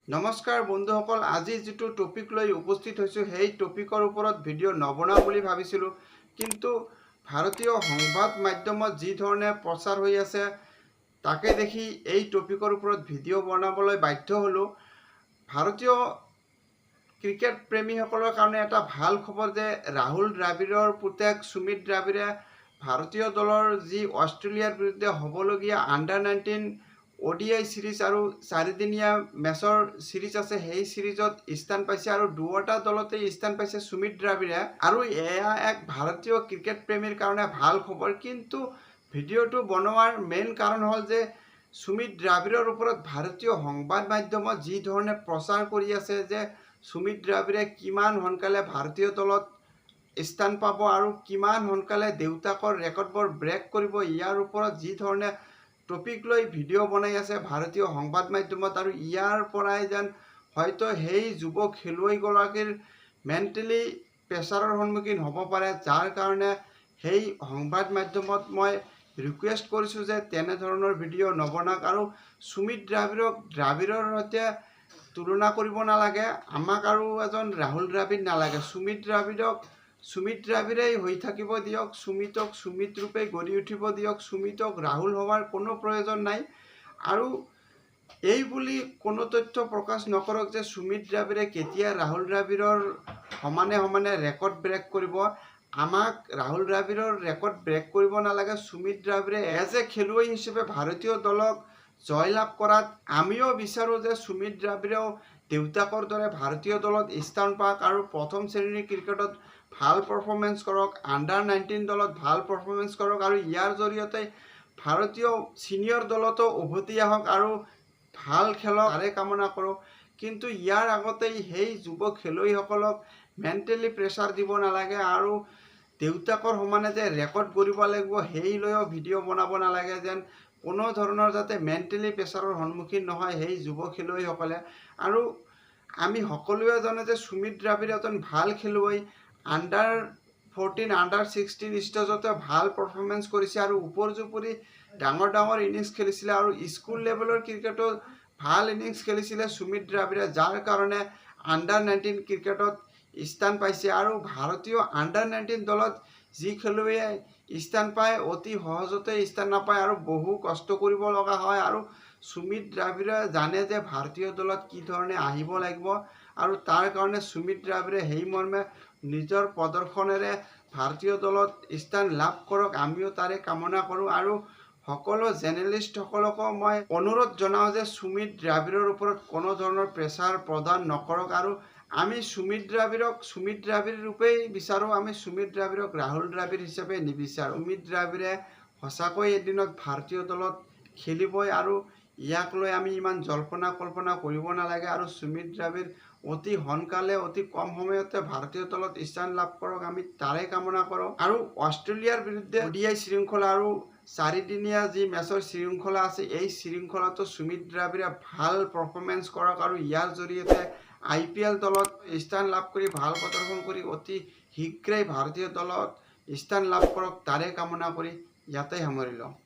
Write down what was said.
নমস্কাৰ বন্ধুসকল, আজি যিটো টপিক লৈ উপস্থিত হৈছোঁ সেই টপিকৰ ওপৰত ভিডিঅ' নবনাওঁ বুলি ভাবিছিলোঁ, কিন্তু ভাৰতীয় সংবাদ মাধ্যমত যি ধৰণে প্ৰচাৰ হৈ আছে তাকে দেখি এই টপিকৰ ওপৰত ভিডিঅ' বনাবলৈ বাধ্য হ'লোঁ। ভাৰতীয় ক্ৰিকেট প্ৰেমীসকলৰ কাৰণে এটা ভাল খবৰ যে ৰাহুল দ্ৰাবিড়ৰ পুতেক সুমিত দ্ৰাবিড়ে ভাৰতীয় দলৰ যি অষ্ট্ৰেলিয়াৰ বিৰুদ্ধে হ'বলগীয়া আণ্ডাৰ-19 ODI সিৰিজ আৰু 4দিনীয়া মেচৰ সিৰিজ আছে, সেই সিৰিজত স্থান পাইছে আৰু দুয়োটা দলতে স্থান পাইছে সুমিত দ্ৰাবিড়ে। আৰু এয়া এক ভাৰতীয় ক্ৰিকেট প্ৰেমীৰ কাৰণে ভাল খবৰ। কিন্তু ভিডিঅ'টো বনোৱাৰ মেইন কাৰণ হ'ল যে সুমিত দ্ৰাবিড়ৰ ওপৰত ভাৰতীয় সংবাদ মাধ্যমত যি ধৰণে প্ৰচাৰ কৰি আছে যে সুমিত দ্ৰাবিড়ে কিমান সোনকালে ভাৰতীয় দলত স্থান পাব আৰু কিমান সোনকালে দেউতাকৰ ৰেকৰ্ডবোৰ ব্ৰেক কৰিব, ইয়াৰ ওপৰত যি ধৰণে টপিক লৈ ভিডিঅ' বনাই আছে ভাৰতীয় সংবাদ মাধ্যমত, আৰু ইয়াৰ পৰাই যেন হয়তো সেই যুৱ খেলুৱৈগৰাকীৰ মেণ্টেলি প্ৰেছাৰৰ সন্মুখীন হ'ব পাৰে, যাৰ কাৰণে সেই সংবাদ মাধ্যমত মই ৰিকুৱেষ্ট কৰিছোঁ যে তেনেধৰণৰ ভিডিঅ' নবনাওক আৰু সুমিত দ্ৰাবিড়ৰ সৈতে তুলনা কৰিব নালাগে। আমাক আৰু এজন ৰাহুল দ্ৰাবিড় নালাগে। সুমিত দ্ৰাবিড়েই হৈ থাকিব দিয়ক, সুমিতক সুমিত ৰূপে গঢ়ি উঠিব দিয়ক, সুমিতক ৰাহুল হোৱাৰ কোনো প্ৰয়োজন নাই। আৰু এই বুলি কোনো তথ্য প্ৰকাশ নকৰক যে সুমিত দ্ৰাবিড়ে কেতিয়া ৰাহুল দ্ৰাবিড়ৰ সমানে ৰেকৰ্ড ব্ৰেক কৰিব। আমাক ৰাহুল দ্ৰাবিড়ৰ ৰেকৰ্ড ব্ৰেক কৰিব নালাগে। সুমিত দ্ৰাবিড়ে এজ এ খেলুৱৈ হিচাপে ভাৰতীয় দলক জয়লাভ কৰাত আমিও বিচাৰোঁ যে সুমিত দ্ৰাবিড়েও দেউতাকৰ দৰে ভাৰতীয় দলত স্থান পাওক আৰু প্ৰথম শ্ৰেণীৰ ক্ৰিকেটত ভাল পাৰফৰ্মেঞ্চ কৰক, আণ্ডাৰ-19 দলত ভাল পাৰফৰ্মেঞ্চ কৰক আৰু ইয়াৰ জৰিয়তে ভাৰতীয় ছিনিয়ৰ দলতো উভতি আহক আৰু ভাল খেলক, তাৰে কামনা কৰোঁ। কিন্তু ইয়াৰ আগতেই সেই যুৱ খেলুৱৈসকলক মেণ্টেলি প্ৰেছাৰ দিব নালাগে আৰু দেউতাকৰ সমানে যে ৰেকৰ্ড গঢ়িব লাগিব সেই লৈও ভিডিঅ' বনাব নালাগে। যেন কোনো ধৰণৰ যাতে মেণ্টেলি প্ৰেছাৰৰ সন্মুখীন নহয় সেই যুৱ খেলুৱৈসকলে। আৰু আমি সকলোৱে জানো যে সুমিত দ্ৰাবিড় এজন ভাল খেলুৱৈ, আণ্ডাৰ-14 আণ্ডাৰ-16 ষ্টেজতে ভাল পাৰফৰ্মেঞ্চ কৰিছে আৰু উপৰ্যুপৰি ডাঙৰ ইনিংছ খেলিছিলে আৰু স্কুল লেভেলৰ ক্ৰিকেটত ভাল ইনিংছ খেলিছিলে সুমিত দ্ৰাবিড়ে, যাৰ কাৰণে আণ্ডাৰ-19 ক্ৰিকেটত স্থান পাইছে। আৰু ভাৰতীয় আণ্ডাৰ-19 দলত যি খেলুৱৈয়ে স্থান পায় অতি সহজতে স্থান নাপায় আৰু বহু কষ্ট কৰিব লগা হয়। আৰু সুমিত দ্ৰাবিড়ে জানে যে ভাৰতীয় দলত কি ধৰণে আহিব লাগিব আৰু তাৰ কাৰণে সুমিত দ্ৰাবিড়ে সেই মৰ্মে নিজৰ প্ৰদৰ্শনেৰে ভাৰতীয় দলত স্থান লাভ কৰক, আমিও তাৰে কামনা কৰোঁ। আৰু সকলো জাৰ্নেলিষ্টসকলকো মই অনুৰোধ জনাওঁ যে সুমিত দ্ৰাবিড়ৰ ওপৰত কোনো ধৰণৰ প্ৰেছাৰ প্ৰদান নকৰক আৰু আমি সুমিত দ্ৰাবিড় ৰূপেই বিচাৰোঁ, আমি সুমিত দ্ৰাবিড়ক ৰাহুল দ্ৰাবিড় হিচাপে নিবিচাৰোঁ। সুমিত দ্ৰাবিড়ে সঁচাকৈ এদিনত ভাৰতীয় দলত খেলিবই আৰু ইয়াক লৈ আমি ইমান জল্পনা কল্পনা কৰিব নালাগে। আৰু সুমিত দ্ৰাবিড় অতি সোনকালে অতি কম সময়তে ভাৰতীয় দলত স্থান লাভ কৰক, আমি তাৰে কামনা কৰোঁ। আৰু অষ্ট্ৰেলিয়াৰ বিৰুদ্ধে ODI শৃংখলা আৰু 4দিনীয়া যি মেচৰ শৃংখলা আছে এই শৃংখলাটো সুমিত দ্ৰাবিড়ে ভাল পাৰফৰ্মেঞ্চ কৰক আৰু ইয়াৰ জৰিয়তে IPL দলত স্থান লাভ কৰি ভাল প্ৰদৰ্শন কৰি অতি শীঘ্ৰেই ভাৰতীয় দলত স্থান লাভ কৰক, তাৰে কামনা কৰি ইয়াতে সামৰি লওঁ।